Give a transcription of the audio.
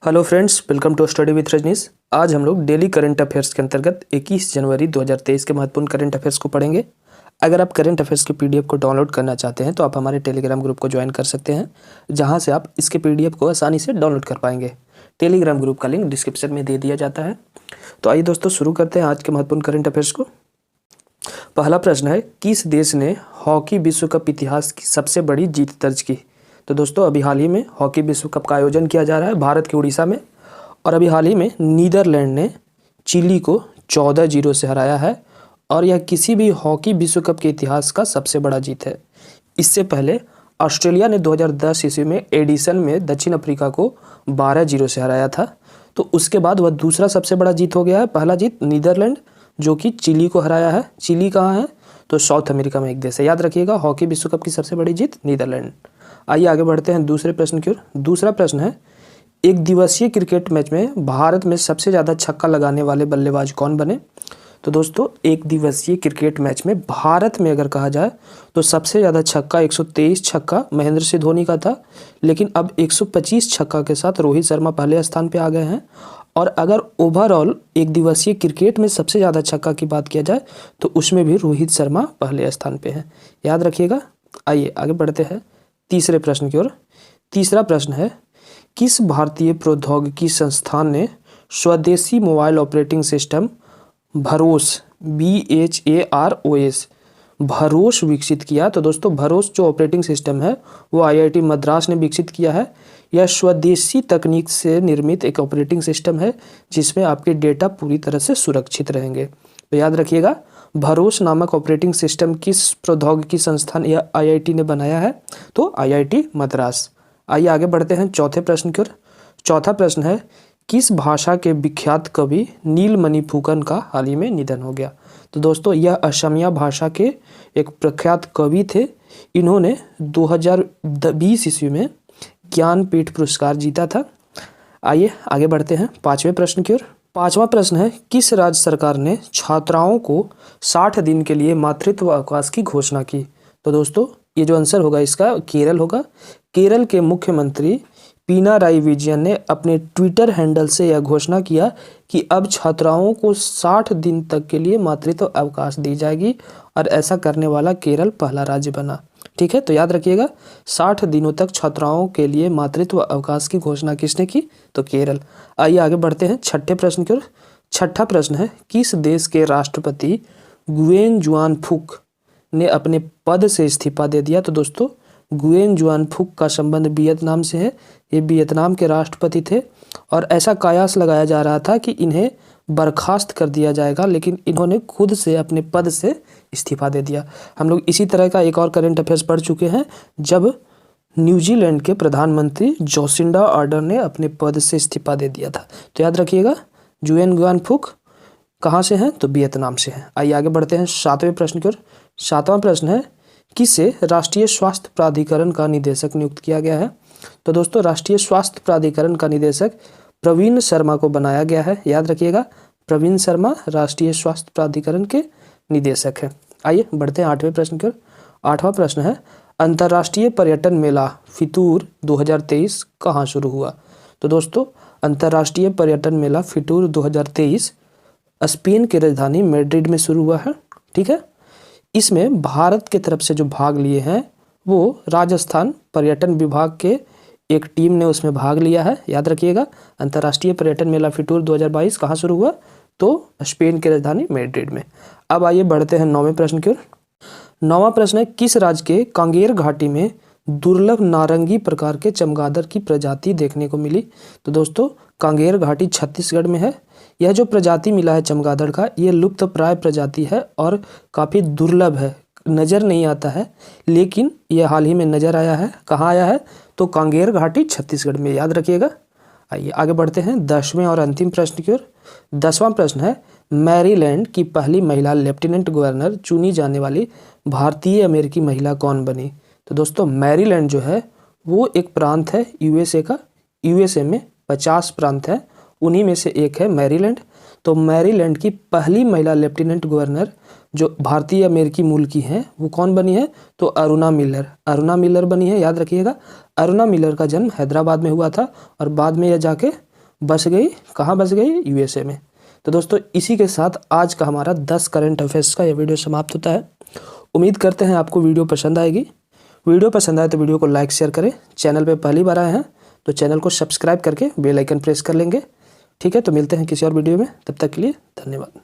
Hello friends, welcome to study with Rajneesh. आज हम लोग डेली करंट अफेयर्स के अंतर्गत 21 जनवरी 2023 के महत्वपूर्ण करंट अफेयर्स को पढ़ेंगे। अगर आप करंट अफेयर्स के पीडीएफ को डाउनलोड करना चाहते हैं तो आप हमारे टेलीग्राम ग्रुप को ज्वाइन कर सकते हैं, जहां से आप इसके पीडीएफ को आसानी से डाउनलोड कर पाएंगे। टेलीग्राम ग्रुप का लिंक डिस्क्रिप्शन में दे दिया जाता है। तो आइए दोस्तों, शुरू करते हैं आज के महत्वपूर्ण करंट अफेयर्स को। पहला प्रश्न है, किस देश ने हॉकी विश्व कप इतिहास की सबसे बड़ी जीत दर्ज की? तो दोस्तों, अभी हाल ही में हॉकी विश्व कप का आयोजन किया जा रहा है भारत के उड़ीसा में, और अभी हाल ही में नीदरलैंड ने चिली को 14-0 से हराया है, और यह किसी भी हॉकी विश्व कप के इतिहास का सबसे बड़ा जीत है। इससे पहले ऑस्ट्रेलिया ने 2010 ईस्वी में एडिसन में दक्षिण अफ्रीका को 12-0 से हराया था। तो उसके बाद वह दूसरा सबसे बड़ा जीत हो गया है। पहला जीत नीदरलैंड, जो कि चिली को हराया है। चिली कहाँ है? तो साउथ अमेरिका में एक देश है, याद रखिएगा। हॉकी विश्व कप की सबसे बड़ी जीत नीदरलैंड। आइए आगे बढ़ते हैं दूसरे प्रश्न की ओर। दूसरा प्रश्न है, एक दिवसीय क्रिकेट मैच में भारत में सबसे ज़्यादा छक्का लगाने वाले बल्लेबाज कौन बने? तो दोस्तों, एक दिवसीय क्रिकेट मैच में भारत में अगर कहा जाए तो सबसे ज़्यादा छक्का 123 छक्का महेंद्र सिंह धोनी का था, लेकिन अब 125 छक्का के साथ रोहित शर्मा पहले स्थान पे आ गए हैं। और अगर ओवरऑल एक दिवसीय क्रिकेट में सबसे ज़्यादा छक्का की बात किया जाए तो उसमें भी रोहित शर्मा पहले स्थान पे हैं, याद रखिएगा। आइए आगे बढ़ते हैं तीसरे प्रश्न की ओर। तीसरा प्रश्न है, किस भारतीय प्रौद्योगिकी संस्थान ने स्वदेशी मोबाइल ऑपरेटिंग सिस्टम भरोस BHAROS भरोस विकसित किया? तो दोस्तों, भरोस जो ऑपरेटिंग सिस्टम है वो IIT मद्रास ने विकसित किया है। यह स्वदेशी तकनीक से निर्मित एक ऑपरेटिंग सिस्टम है जिसमें आपके डेटा पूरी तरह से सुरक्षित रहेंगे। तो याद रखिएगा, भरोस नामक ऑपरेटिंग सिस्टम किस प्रौद्योगिकी संस्थान या IIT ने बनाया है? तो IIT मद्रास। आइए आगे बढ़ते हैं चौथे प्रश्न की ओर। चौथा प्रश्न है, किस भाषा के विख्यात कवि नीलमणि फुकन का हाल ही में निधन हो गया? तो दोस्तों, यह असमिया भाषा के एक प्रख्यात कवि थे। इन्होंने 2020 ईस्वी में ज्ञानपीठ पुरस्कार जीता था। आइए आगे बढ़ते हैं पांचवें प्रश्न की ओर। पांचवा प्रश्न है, किस राज्य सरकार ने छात्राओं को 60 दिन के लिए मातृत्व अवकाश की घोषणा की? तो दोस्तों, ये जो आंसर होगा इसका केरल होगा। केरल के मुख्यमंत्री पिनाराई विजयन ने अपने ट्विटर हैंडल से यह घोषणा किया कि अब छात्राओं को 60 दिन तक के लिए मातृत्व अवकाश दी जाएगी, और ऐसा करने वाला केरल पहला राज्य बना। ठीक है, तो याद रखिएगा, 60 दिनों तक छात्राओं के लिए मातृत्व अवकाश की घोषणा किसने की? तो केरल। आइए आगे बढ़ते हैं छठे प्रश्न की ओर। छठा प्रश्न है, किस देश के राष्ट्रपति गुयेन जुआन फुक ने अपने पद से इस्तीफा दे दिया? तो दोस्तों, गुयेन जुआन फुक का संबंध वियतनाम से है। ये वियतनाम के राष्ट्रपति थे, और ऐसा कयास लगाया जा रहा था कि इन्हें बर्खास्त कर दिया जाएगा, लेकिन इन्होंने खुद से अपने पद से इस्तीफा दे दिया। हम लोग इसी तरह का एक और करंट अफेयर्स पढ़ चुके हैं, जब न्यूजीलैंड के प्रधानमंत्री जोसिंडा आर्डर्न ने अपने पद से इस्तीफा दे दिया था। तो याद रखिएगा, गुयेन जुआन फुक कहाँ से हैं? तो वियतनाम से हैं। आइए आगे बढ़ते हैं सातवें प्रश्न की ओर। सातवां प्रश्न है, किसे राष्ट्रीय स्वास्थ्य प्राधिकरण का निदेशक नियुक्त किया गया है? तो दोस्तों, राष्ट्रीय स्वास्थ्य प्राधिकरण का निदेशक प्रवीण शर्मा को बनाया गया है। याद रखिएगा, प्रवीण शर्मा राष्ट्रीय स्वास्थ्य प्राधिकरण के निदेशक हैं। आइए बढ़ते हैं आठवें प्रश्न की ओर। आठवां प्रश्न है, अंतर्राष्ट्रीय पर्यटन मेला फितूर 2023 कहाँ शुरू हुआ? तो दोस्तों, अंतर्राष्ट्रीय पर्यटन मेला फितूर 2023 स्पेन की राजधानी मैड्रिड में शुरू हुआ है। ठीक है, इसमें भारत की तरफ से जो भाग लिए हैं वो राजस्थान पर्यटन विभाग के एक टीम ने उसमें भाग लिया है। याद रखिएगा, अंतर्राष्ट्रीय पर्यटन मेला फितूर 2022 कहाँ शुरू हुआ? तो स्पेन की राजधानी मैड्रिड में। अब आइए बढ़ते हैं नौवें प्रश्न की ओर। नौवां प्रश्न है, किस राज्य के कांगेर घाटी में दुर्लभ नारंगी प्रकार के चमगादड़ की प्रजाति देखने को मिली? तो दोस्तों, कांगेर घाटी छत्तीसगढ़ में है। यह जो प्रजाति मिला है चमगादड़ का, ये लुप्त प्राय प्रजाति है और काफ़ी दुर्लभ है, नज़र नहीं आता है, लेकिन यह हाल ही में नज़र आया है। कहाँ आया है? तो कांगेर घाटी छत्तीसगढ़ में, याद रखिएगा। आइए आगे बढ़ते हैं 10वें और अंतिम प्रश्न की ओर। 10वां प्रश्न है, मैरीलैंड की पहली महिला लेफ्टिनेंट गवर्नर चुनी जाने वाली भारतीय अमेरिकी महिला कौन बनी? तो दोस्तों, मैरीलैंड जो है वो एक प्रांत है USA का। USA में 50 प्रांत हैं, उन्हीं में से एक है मैरीलैंड। तो मैरीलैंड की पहली महिला लेफ्टिनेंट गवर्नर जो भारतीय अमेरिकी मूल की हैं वो कौन बनी है? तो अरुणा मिलर। अरुणा मिलर बनी है, याद रखिएगा। अरुणा मिलर का जन्म हैदराबाद में हुआ था, और बाद में यह जाके बस गई, कहाँ बस गई? यूएसए में। तो दोस्तों इसी के साथ आज का हमारा 10 करंट अफेयर्स का यह वीडियो समाप्त होता है। उम्मीद करते हैं आपको वीडियो पसंद आएगी। वीडियो पसंद आए तो वीडियो को लाइक शेयर करें। चैनल पे पहली बार आए हैं तो चैनल को सब्सक्राइब करके बेल आइकन प्रेस कर लेंगे। ठीक है, तो मिलते हैं किसी और वीडियो में, तब तक के लिए धन्यवाद।